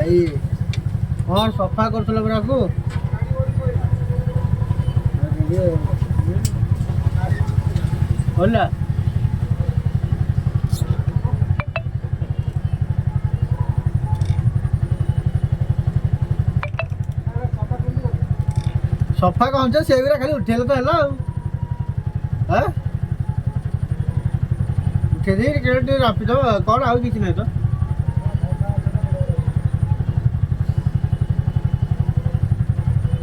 भाई कौन सफा कर परा को होला सफा कौन से खाली उठेल तो है उठे दे रापी दो कौन आउ किसी नहीं तो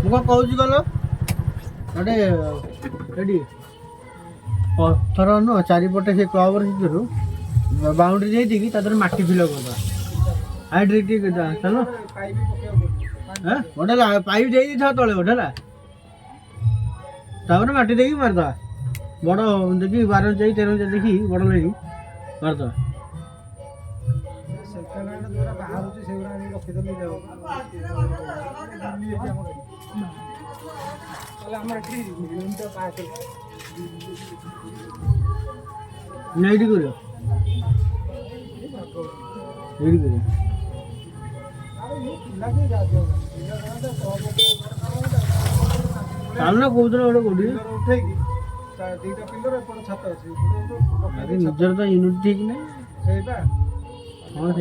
मुझे कौन गल अरे रेडी पत्थर न चारिपटे से क्लब बाउंड्री जाइए कि माटी फिल कर हाइड्रेट चलो गोटे पाइप दे तले गोटे तापर माटी देखी मारद बड़ देखी 12 इंच 13 इंच देखी बड़ लगी मारद नहीं कर ना कौन गोटे निजर तो यूनिट ठीक नहीं हाँ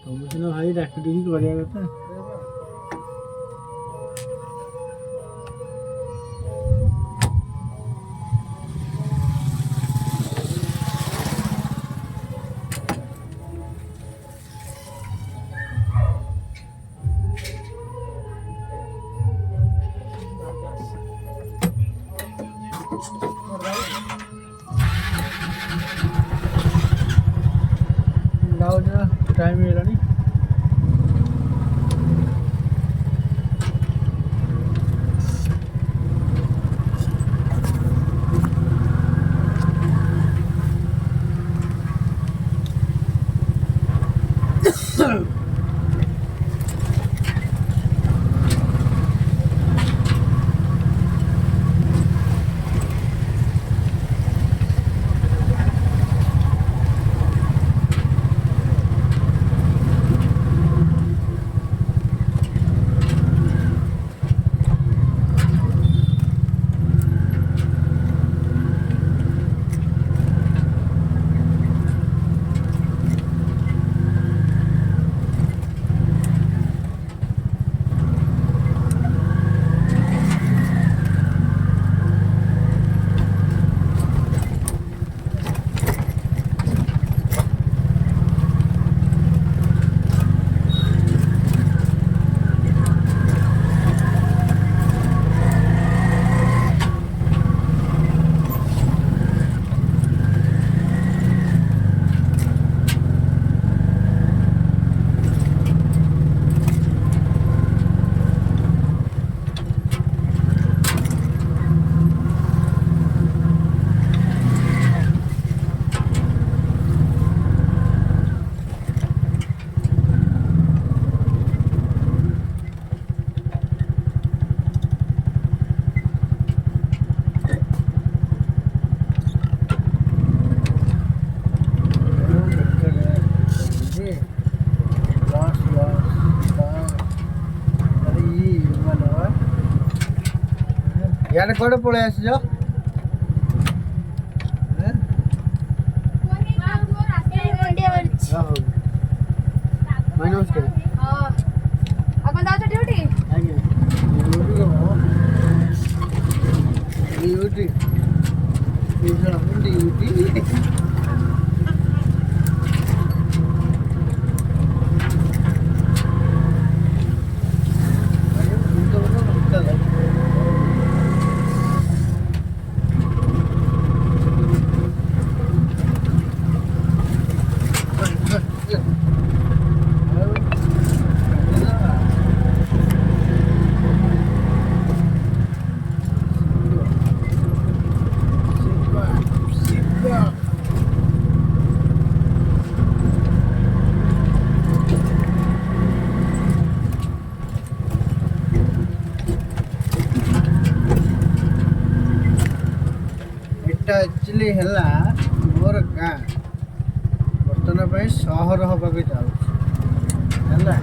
तुम सीना भाई डाक करा कथा टाइम है नहीं यार कौन पड़े आस नमस्कार एक्चुअली है मोर गाँ ପାଇଁ ସହର ହେବାକୁ ଯାଉଛି ହେଲା।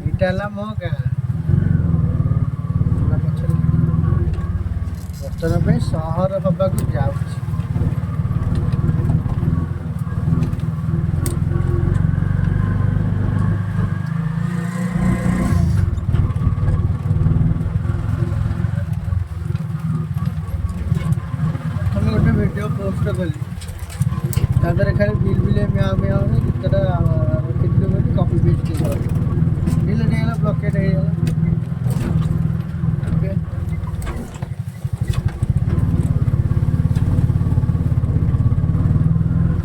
ଏଇଟା ହେଲା ମୋ ଗାଁ। ପଛରେ ବର୍ତ୍ତମାନ ପାଇଁ ସହର ହେବାକୁ ଯାଉଛି। ପ୍ରଥମେ ଗୋଟେ ଭିଡ଼ିଓ ପୋଷ୍ଟ କଲି, ତା ଦେହରେ ଖାଲି ବିଲ୍ ମ୍ୟାଉ ମ୍ୟାଉ ଗୀତଟା ରଖିଥିଲି ବୋଲି କପି ପେଷ୍ଟ ହେଇଗଲା, ଡିଲେଟ୍ ହେଇଗଲା, ବ୍ଲକେଟ୍ ହେଇଗଲା। ଓକେ,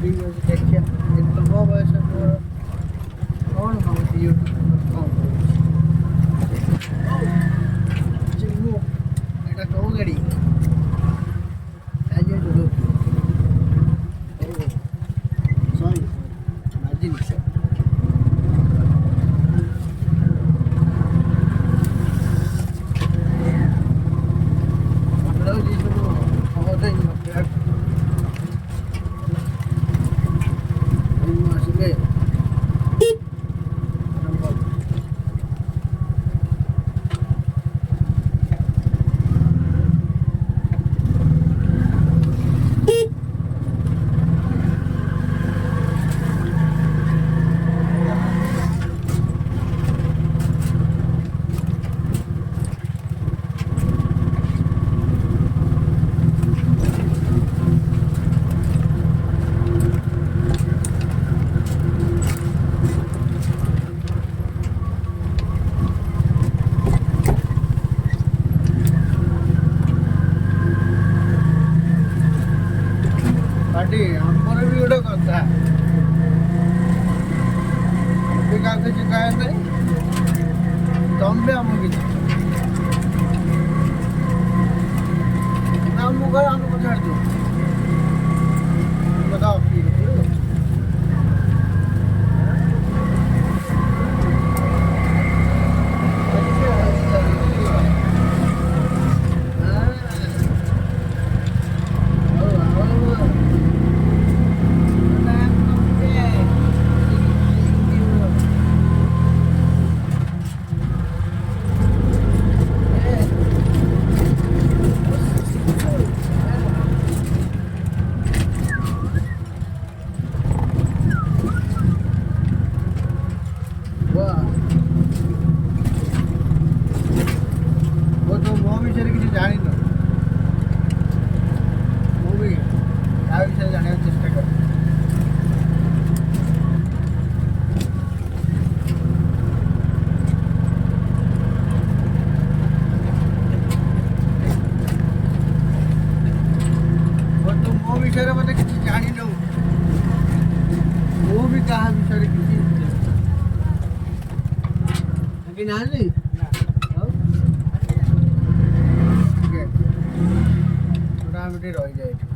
ଠିକ୍ ଅଛି, ଦେଖିବା ଯେତେବେଳେ ମୋ ବୟସ କ'ଣ ଭାବୁଛି ୟୁଟ୍ୟୁବ୍ କ'ଣ କରୁଛି। ଏଇଟା କେଉଁ ଗାଡ଼ି? ଆମର ବି ଗୋଟେ କଥା, ଏବେ କାହାକୁ କିଛି କହିବା ନାହିଁ, ତମେ ଆମକୁ କିଛି ଆମକୁ କହ, ଆମକୁ ଛାଡ଼ିଦିଅ କଥା ଅଫିସ ମୋ ବିଷୟରେ କିଛି ଜାଣିନ, ମୁଁ ବି ତା ବିଷୟରେ ଜାଣିବାକୁ ଚେଷ୍ଟା କରେ। ତୁ ମୋ ବିଷୟରେ ମୋତେ କିଛି ଜାଣିନୁ, ମୁଁ ବି କାହା ବିଷୟରେ କିଛି ନାହାନ୍ତି। ରହିଯାଏ।